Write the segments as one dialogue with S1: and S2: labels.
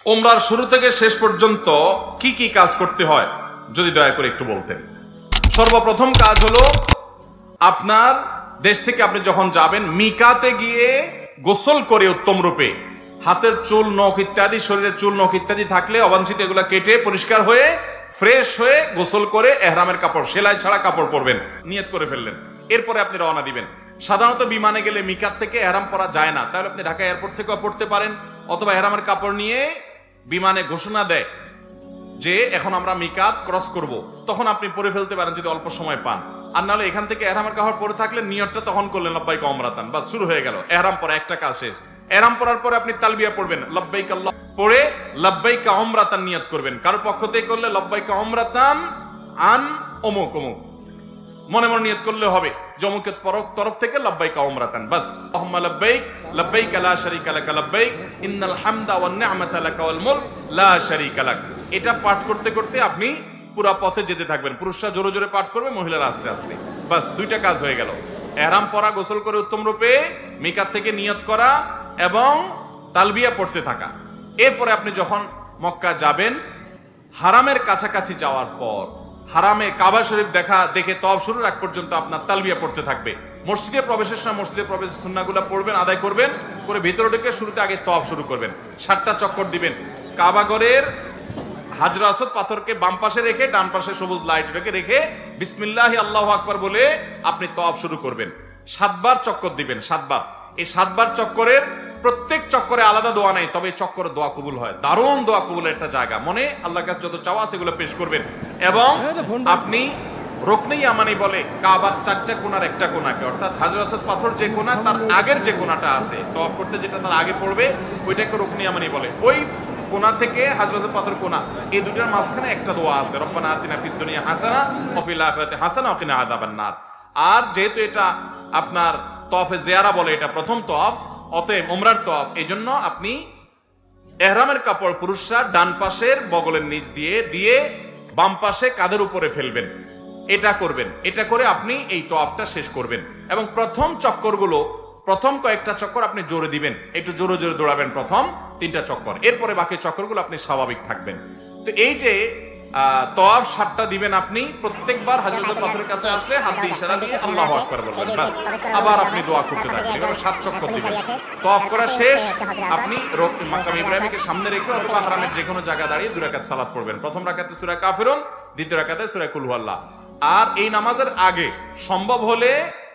S1: ওমরার শুরু থেকে শেষ পর্যন্ত কি কি কাজ করতে হয় যদি দয়া করে একটু বলতেন। সর্বপ্রথম কাজ হলো, আপনার দেশ থেকে আপনি যখন যাবেন মিকাতে গিয়ে গোসল করে উত্তম রূপে হাতের চুল, নখ ইত্যাদি, শরীরের চুল, নখ ইত্যাদি থাকলে অবাঞ্ছিত এগুলা কেটে পরিষ্কার হয়ে ফ্রেশ হয়ে গোসল করে এহরামের কাপড়, সেলাই ছাড়া কাপড় পরবেন, নিয়ত করে ফেললেন। এরপরে আপনি রওনা দিবেন। সাধারণত বিমানে গেলে মিকাত থেকে এহরাম পরা যায় না, তাহলে আপনি ঢাকা এয়ারপোর্ট থেকেও পড়তে পারেন, অথবা এহরামের কাপড় নিয়ে বিমানে ঘোষণা দেয় যে এখন আমরা মিকাত ক্রস করব, তখন আপনি পরে ফেলতে পারেন যদি অল্প সময় পান। আর নাহলে এখান থেকে এহরামের কাপড় পরে থাকলে নিয়তটা তখন করলেন লব্বাইকা উমরাতান, বাস শুরু হয়ে গেল এহরাম পরা, একটা কাজ শেষ। এহরাম পরার পরে আপনি তালবিয়া পড়বেন, লব্বাইক আল্লাহ পড়ে লব্বাইকা উমরাতান নিয়ত করবেন। কারো পক্ষ থেকে করলে লব্বাইকা উমরাতান আন অমুক অমুক, মনে মনে নিয়ত করলে হবে যে অমুকের তরফ থেকে লব্বাইকা উমরাতান, বাস। আল্লাহুম্মা লব্বাইক লব্বাইক লা শারীকা লাক লব্বাইক ইন্নাল হামদা ওয়ান নি'মাতা লাক ওয়াল মুলক লা শারীকা লাক। এটা পাঠ করতে করতে আপনি পুরো পথে যেতে থাকবেন। পুরুষরা জোরে জোরে পাঠ করবে, মহিলারা আস্তে আস্তে, বাস দুইটা কাজ হয়ে গেল। ইহরাম পরা, গোসল করে উত্তম রূপে মিকাত থেকে নিয়ত করা এবং তালবিয়া পড়তে থাকা। এরপরে আপনি যখন মক্কা যাবেন, হারামের কাছাকাছি যাওয়ার পর হারামে কাবা শরীফ দেখে তওয়াফ শুরুর আগ পর্যন্ত আপনার তালবিয়া পড়তে থাকবে। মসজিদে প্রবেশের সময় মসজিদে প্রবেশের সুন্নাহগুলো পড়বেন, আদায় করবেন, করে ভিতরে ঢুকে শুরুতে আগে তওয়াফ শুরু করবেন। 7টা চক্কর দিবেন। কাবা ঘরের হাজরা আসওয়াদ পাথরকে বাম পাশে রেখে ডান পাশে সবুজ লাইট রেখে বিসমিল্লাহি আল্লাহু আকবার বলে আপনি তওয়াফ শুরু করবেন। 7 বার চক্কর দিবেন, 7 বার। এই 7 বার চক্করের প্রত্যেক চক্করে আলাদা দোয়া নাই, তবে চক্করে দোয়া কবুল হয়। দারুণ দোয়া কবুলের একটা জায়গা। মনে আল্লাহর কাছে যত চাওয়া সেগুলো পেশ করবেন এবং আপনি রুকনে ইয়ামানি বলে কাবার 4টা কোণার একটা কোণাকে, অর্থাৎ হাজর আসওয়াদ পাথর যে কোণা তার আগের যে কোণাটা আছে তওয়াফ করতে যেটা তার আগে পড়বে ওইটাকে রুকনে ইয়ামানি বলে। ওই কোণা থেকে হাজর আসওয়াদ পাথর কোণা, এই দুটার মাঝখানে একটা দোয়া আছে, রব্বানা আতিনা ফিদ দুনিয়া হাসানা ওয়া ফিল আখিরাতি হাসানা ওয়া কিনা আযাবান নার। আর যেহেতু এটা আপনার তওয়াফে জিয়ারা বলে, এটা প্রথম তওয়াফ, অতএব উমরার তওয়াফ, এইজন্য আপনি ইহরামের কাপড় পুরুষরা ডান পাশের বগলের নিচ দিয়ে বাম পাশে কাঁধের উপরে ফেলবেন। এটা করবেন। এটা করে আপনি এই তওয়াফটা শেষ করবেন এবং প্রথম চক্করগুলো, প্রথম কয়েকটা চক্কর আপনি জোরে দিবেন, একটু জোরে জোরে দৌড়াবেন প্রথম 3টা চক্কর। এরপরে বাকি চক্করগুলো আপনি স্বাভাবিক থাকবেন। তো এই যে তওয়াফ 7টা দিবেন আপনি, প্রত্যেকবার হাজরাতুল পাথরের কাছে আসলে হাত দিয়ে ইশারা দিয়ে আল্লাহু আকবার বলবেন, বাস। আবার আপনি দোয়া করতে থাকবেন, এভাবে 7 চক্কর দিবেন। তওয়াফ করা শেষ, আপনি মাকাম ইব্রাহিমকে সামনে রেখে অথবা হারামের যে কোনো জায়গা দাঁড়িয়ে 2 রাকাত সালাত পড়বেন। প্রথম রাকাতে সূরা কাফিরুন, দ্বিতীয় রাকাতে সূরা কুল হুয়াল্লাহ। আর এই নামাজের আগে সম্ভব হলে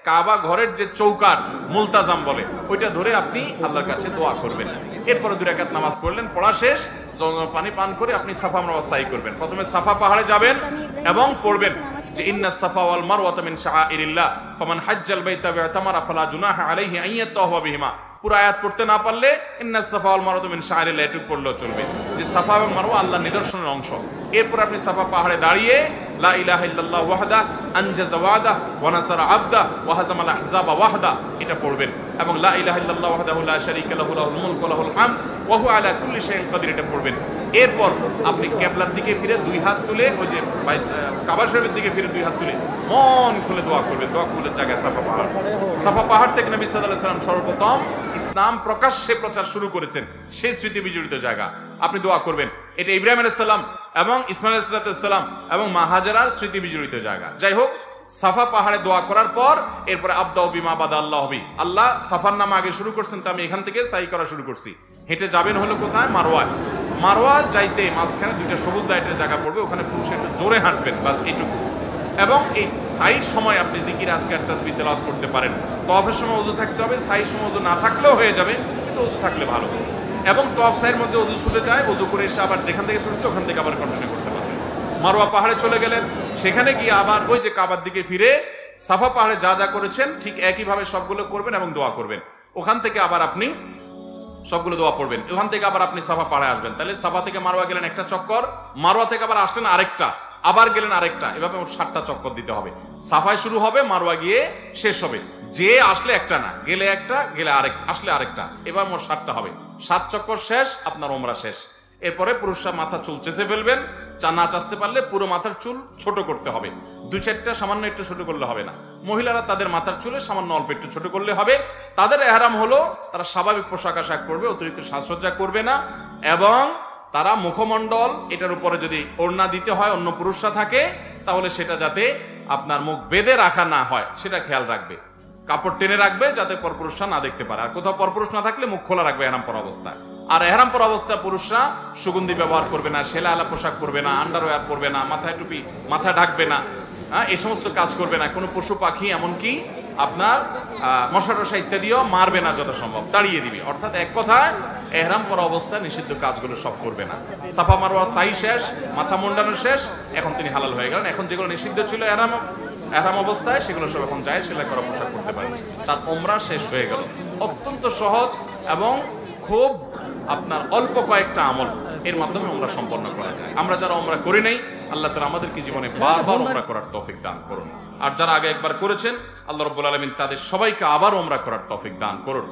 S1: কাবা ঘরের যে চৌকাট মুলতাজাম বলে ওইটা ধরে আপনি আল্লাহর কাছে দোয়া করবেন। এরপরে 2 রাকাত নামাজ পড়লেন, পড়া শেষ, পানি পান করে আপনি সাফা মারওয়া সাই করবেন। প্রথমে সাফা পাহাড়ে যাবেন এবং পড়বেন যে ইন্নাস সাফা ওয়াল মারওয়াতা মিন শাআইরিল্লাহ ফামান হাজ্জাল বাইতা ওয়াতামারা ফালা জুনাহা আলাইহি আন ইয়াতাওয়াফা বিহিমা। পুরো আয়াত পড়তে না পারলে ইন্নাস সাফা ওয়াল মারওয়াতা মিন শাআইরিল্লাহ এটুকু পড়লেও চলবে, যে সাফা এবং মারওয়া আল্লাহর নিদর্শনের অংশ। এরপর আপনি সাফা পাহাড়ে দাঁড়িয়ে লা ইলাহা ইল্লাল্লাহ ওয়াহদা আনজাযা ওয়াদা ওয়া নাসারা আবদা ওয়া হাজামাল আহজাবা ওয়াহদা এটা পড়বেন এবং লা ইলাহা ইল্লাল্লাহ ওয়াহদাহু লা শারীকা লাহু লাহুল মুলকু ওয়া লাহুল হামদ ওয়া হুয়া আলা কুল্লি শাইইন কাদির এটা পড়বেন। এরপর আপনি কিবলার দিকে ফিরে 2 হাত তুলে, ওই যে কাবা শরীফের দিকে ফিরে 2 হাত তুলে মন খুলে দোয়া করবেন। দোয়া কবুলের জায়গায় সাফা পাহাড়। সাফা পাহাড় থেকে নবী সাল্লাল্লাহু আলাইহি ওয়াসাল্লাম সর্বপ্রথম ইসলাম প্রকাশ্যে প্রচার শুরু করেছেন, সেই স্মৃতি বিজড়িত জায়গা। আপনি দোয়া করবেন। এটা ইব্রাহিম আলাইহিস সালাম এবং ইসমাঈল আলাইহিস সালাম এবং মা হাজেরার স্মৃতি বিজড়িত জায়গা। যাই হোক, সাফা পাহাড়ে দোয়া করার পর এরপরে আবদাউ বিমা বাদা আল্লাহ বি, আল্লাহ সাফার নাম আগে শুরু করছেন, তো আমি এখান থেকে সাই করা শুরু করছি। হেঁটে যাবেন হলো কোথায়? মারওয়ায়। মারওয়া যাইতে মাঝখানে 2টা সবুজ লাইটের জায়গা পড়বে, ওখানে পুরুষ একটু জোরে হাঁটবেন, বাস এইটুকু। এবং এই সাইর সময় আপনি জিকির আজকার তাসবিহ তেলাওয়াত করতে পারেন। তওয়াফের সময় ওযু থাকতে হবে, সাইর সময় ওযু না থাকলেও হয়ে যাবে, কিন্তু ওযু থাকলে ভালো। এবং তওয়াফ সাইয়ের মধ্যে ওযু ছুটে যায়, ওযু করে এসে আবার যেখান থেকে ছুটছে ওখান থেকে আবার কন্টিনিউ করতে পারবেন। মারওয়া পাহাড়ে চলে গেলেন, সেখানে গিয়ে আবার ওই যে কাবার দিকে ফিরে সাফা পাহাড়ে যা যা করেছেন ঠিক একইভাবে সবগুলো করবেন এবং দোয়া করবেন। ওখান থেকে আবার আপনি সবগুলো দোয়া পড়বেন। ওখান থেকে আবার আপনি সাফা পাহাড়ে আসবেন। তাহলে সাফা থেকে মারওয়া গেলেন একটা চক্কর, মারওয়া থেকে আবার আসলেন আরেকটা, আবার গেলেন আরেকটা, এভাবে 7টা চক্কর দিতে হবে। সাফায় শুরু হবে, মারওয়া গিয়ে শেষ হবে। যে আসলে একটা না, গেলে একটা, গেলে আরেকটা, আসলে আরেকটা, এবার মোট 7টা হবে। 7 চক্কর শেষ, আপনার উমরা শেষ। এরপরে পুরুষরা মাথা চুল চেঁচে ফেলবেন, না চাচতে পারলে পুরো মাথার চুল ছোট করতে হবে। 2-4টা সামান্য একটু ছোট করলে হবে না। মহিলারা তাদের মাথার চুলে সামান্য অল্প একটু ছোট করলে হবে। তাদের ইহরাম হলো তারা স্বাভাবিক পোশাক আশাক পরবে, অতিরিক্ত সাজসজ্জা করবে না এবং তারা মুখমণ্ডল এটার উপরে যদি ওড়না দিতে হয়, অন্য পুরুষরা থাকে, তাহলে সেটা যাতে আপনার মুখ বেঁধে রাখা না হয় সেটা খেয়াল রাখবে। কাপড় টেনে রাখবে যাতে পরপুরুষরা না দেখতে পারে। আর কোথাও পরপুরুষ না থাকলে মুখ খোলা রাখবে এহরাম পরা অবস্থায়। আর এহরাম পরা অবস্থায় পুরুষরা সুগন্ধি ব্যবহার করবে না, সেলা আলা পোশাক পরবে না, আন্ডারওয়্যার পরবে না, মাথায় টুপি মাথা ঢাকবে না, এই সমস্ত কাজ করবে না। কোনো পশু পাখি এমনকি আপনার মশা টশা ইত্যাদিও মারবে না, যত সম্ভব তাড়িয়ে দিবে। অর্থাৎ এক কথায় এহরাম পরা অবস্থায় নিষিদ্ধ কাজগুলো সব করবে না। সাফা মারওয়া সাই শেষ, মাথা মুন্ডানো শেষ, এখন তিনি হালাল হয়ে গেলেন। এখন যেগুলো নিষিদ্ধ ছিল এহরাম অবস্থায় সেগুলো সব এখন যায়, সেলাই করা পোশাক করতে পারে। তার ওমরা শেষ হয়ে গেল। অত্যন্ত সহজ এবং খুব আপনার অল্প কয়েকটা আমল এর মাধ্যমে ওমরা সম্পন্ন করা যায়। আমরা যারা ওমরা করি নাই, আল্লাহ তাআলা আমাদেরকে জীবনে বারবার ওমরা করার তৌফিক দান করুন। আর যারা আগে একবার করেছেন, আল্লাহ রাব্বুল আলামিন তাদের সবাইকে আবার ওমরা করার তৌফিক দান করুন।